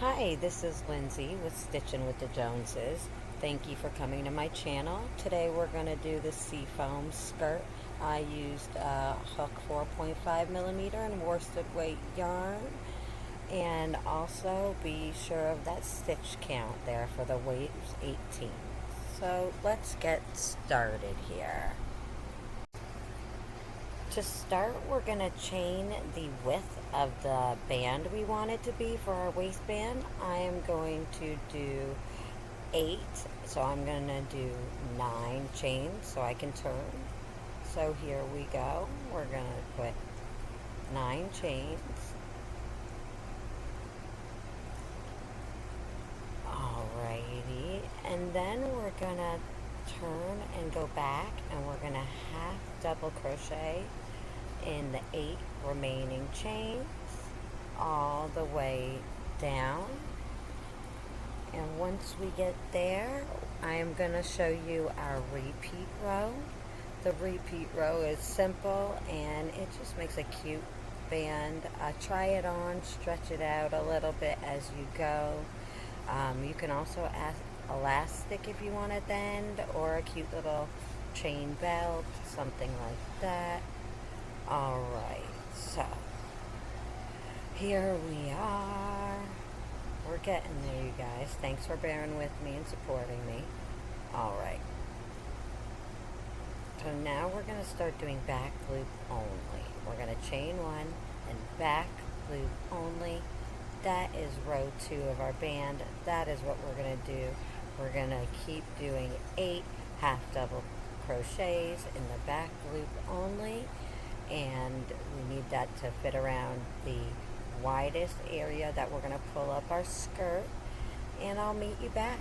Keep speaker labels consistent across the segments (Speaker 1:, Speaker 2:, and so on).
Speaker 1: Hi, this is Lindsay with Stitchin With The Joneses. Thank you for coming to my channel. Today we're going to do the Seafoam Skirt. I used hook 4.5 millimeter and worsted weight yarn, and also be sure of that stitch count there for the weight is 18. So let's get started here. To start, we're going to chain the width of the band we want it to be for our waistband. I am going to do 8, so I'm going to do 9 chains so I can turn. So here we go. We're going to put 9 chains. Alrighty, and then we're going to turn and go back, and we're going to half double crochet in the 8 remaining chains all the way down. And once we get there, I am going to show you our repeat row. The repeat row is simple and it just makes a cute band. Try it on, stretch it out a little bit as you go. You can also add elastic if you want at the end, or a cute little chain belt, something like that. Alright, so here we are. We're getting there, you guys. Thanks for bearing with me and supporting me. Alright. So now we're going to start doing back loop only. We're going to chain 1 and back loop only. That is row 2 of our band. That is what we're going to do. We're going to keep doing 8 half double crochets in the back loop only. And we need that to fit around the widest area that we're going to pull up our skirt, and I'll meet you back.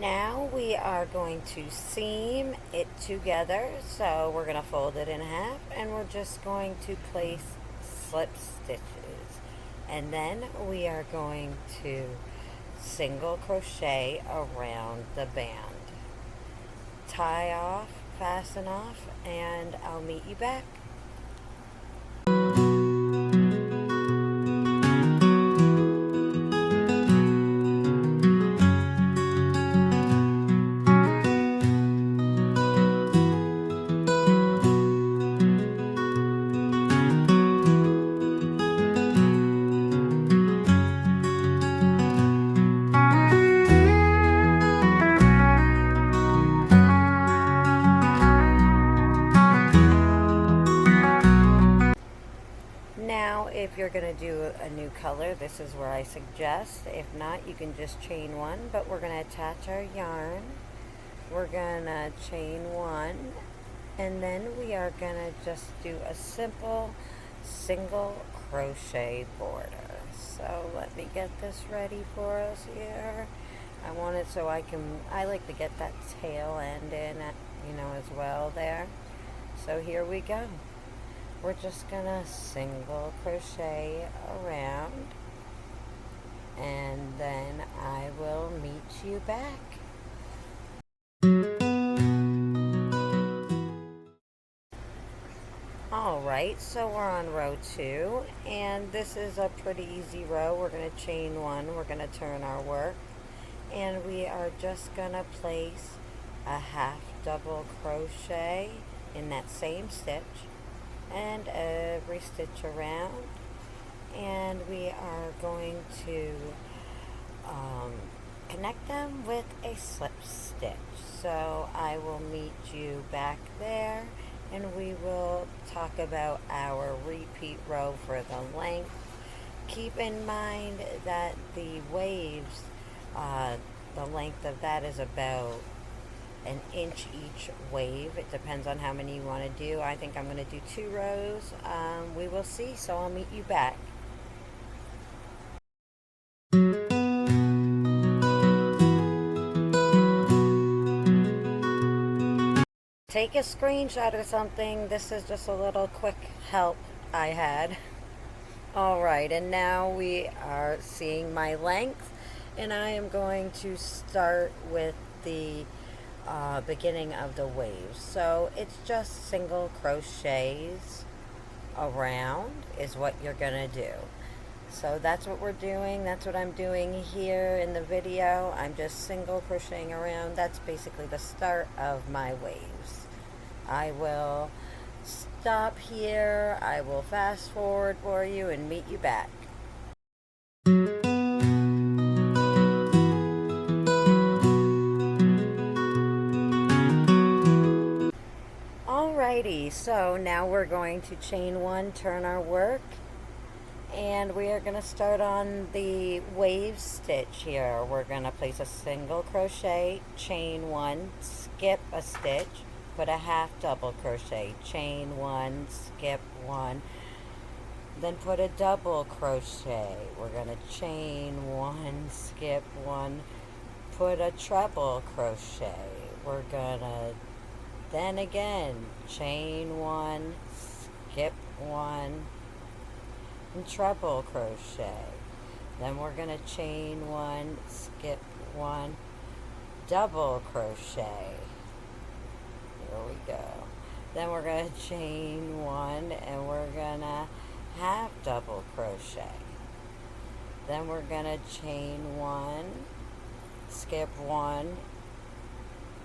Speaker 1: Now we are going to seam it together, so we're going to fold it in half, and we're just going to place slip stitches, and then we are going to single crochet around the band, tie off, fasten off, and I'll meet you back. Now, if you're going to do a new color, this is where I suggest. If not, you can just chain 1, but we're going to attach our yarn. We're going to chain 1, and then we are going to just do a simple single crochet border. So let me get this ready for us here. I want it so I like to get that tail end in, as well there. So here we go. We're just gonna single crochet around, and then I will meet you back. Alright, so we're on row 2, and this is a pretty easy row. We're gonna chain 1, we're gonna turn our work, and we are just gonna place a half double crochet in that same stitch and every stitch around, and we are going to connect them with a slip stitch. So I will meet you back there, and we will talk about our repeat row for the length. Keep in mind that the waves, the length of that is about an inch each wave. It depends on how many you want to do. I think I'm going to do 2 rows. We will see, so I'll meet you back. Take a screenshot or something. This is just a little quick help I had. Alright, and now we are seeing my length. and I am going to start with the beginning of the waves. So it's just single crochets around is what you're gonna do. So that's what we're doing. That's what I'm doing here in the video. I'm just single crocheting around. That's basically the start of my waves. I will stop here. I will fast forward for you and meet you back. Alrighty, so now we're going to chain one, turn our work, and we are going to start on the wave stitch here. We're going to place a single crochet, chain one, skip a stitch, put a half double crochet, chain one, skip one, then put a double crochet. We're going to chain one, skip one, put a treble crochet. We're going to then again chain one, skip one, and treble crochet. Then we're going to chain one, skip one, double crochet. Here we go. Then we're going to chain one and we're going to half double crochet. Then we're going to chain one, skip one,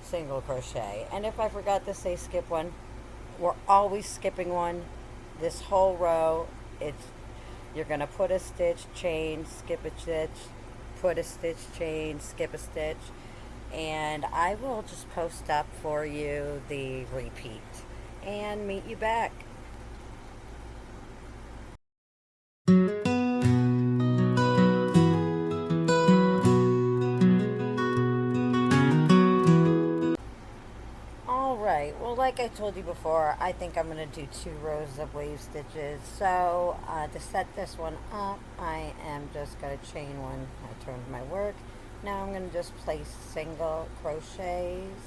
Speaker 1: single crochet. And if I forgot to say skip one, we're always skipping one. This whole row, you're going to put a stitch, chain, skip a stitch, put a stitch, chain, skip a stitch, and I will just post up for you the repeat and meet you back. Alright, well, like I told you before, I think I'm going to do 2 rows of wave stitches. So to set this one up, I am just going to chain one. I turned my work. Now I'm going to just place single crochets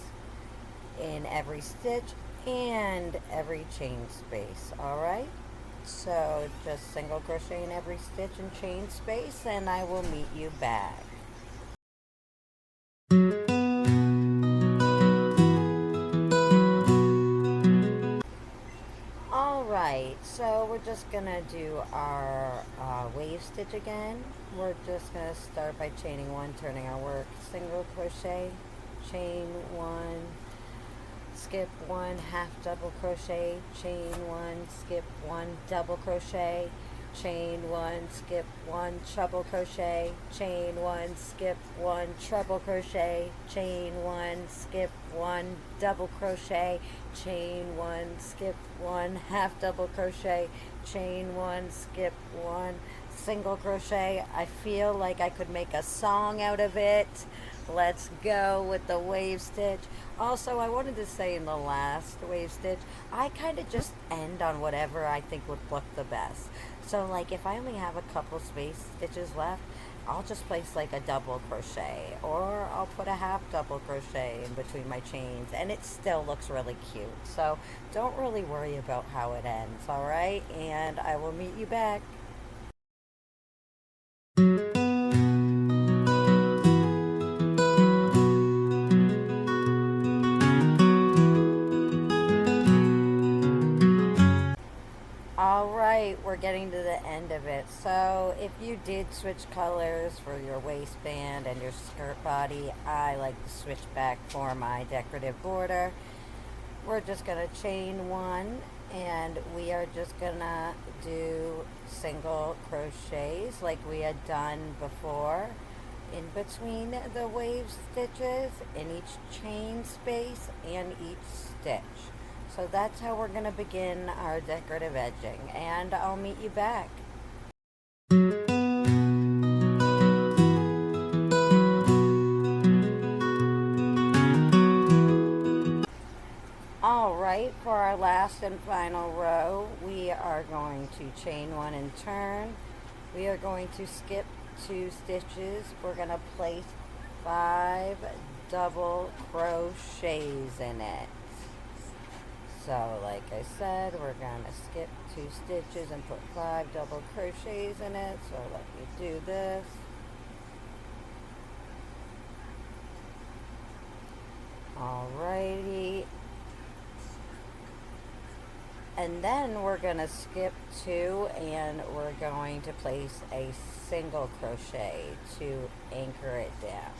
Speaker 1: in every stitch and every chain space. Alright, so just single crochet in every stitch and chain space, and I will meet you back. Alright, so we're just gonna do our wave stitch again. We're just gonna start by chaining one, turning our work, single crochet, chain one, skip one, half double crochet, chain one, skip one, double crochet, chain one, skip one, treble crochet, chain one, skip one, treble crochet, chain one, skip one, double crochet, chain one, skip one, half double crochet, chain one, skip one, single crochet. I feel like I could make a song out of it. Let's go with the wave stitch. Also, I wanted to say in the last wave stitch, I kind of just end on whatever I think would look the best. So like if I only have a couple space stitches left, I'll just place like a double crochet, or I'll put a half double crochet in between my chains, and it still looks really cute. So don't really worry about how it ends, alright? And I will meet you back. Alright, we're getting to the end of it. So if you did switch colors for your waistband and your skirt body, I like to switch back for my decorative border. We're just going to chain one, and we are just going to do single crochets like we had done before in between the wave stitches in each chain space and each stitch. So that's how we're going to begin our decorative edging, and I'll meet you back. Alright, for our last and final row, we are going to chain one and turn. We are going to skip 2 stitches. We're going to place 5 double crochets in it. So like I said, we're going to skip 2 stitches and put 5 double crochets in it. So let me do this. And then we're going to skip 2 and we're going to place a single crochet to anchor it down.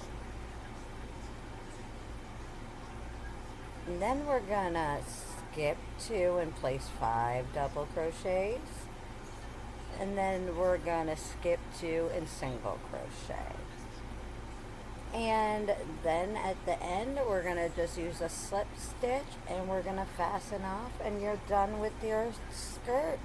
Speaker 1: And then we're going to skip 2 and place 5 double crochets. And then we're going to skip 2 and single crochet. And then at the end we're going to just use a slip stitch and we're going to fasten off, and you're done with your skirt.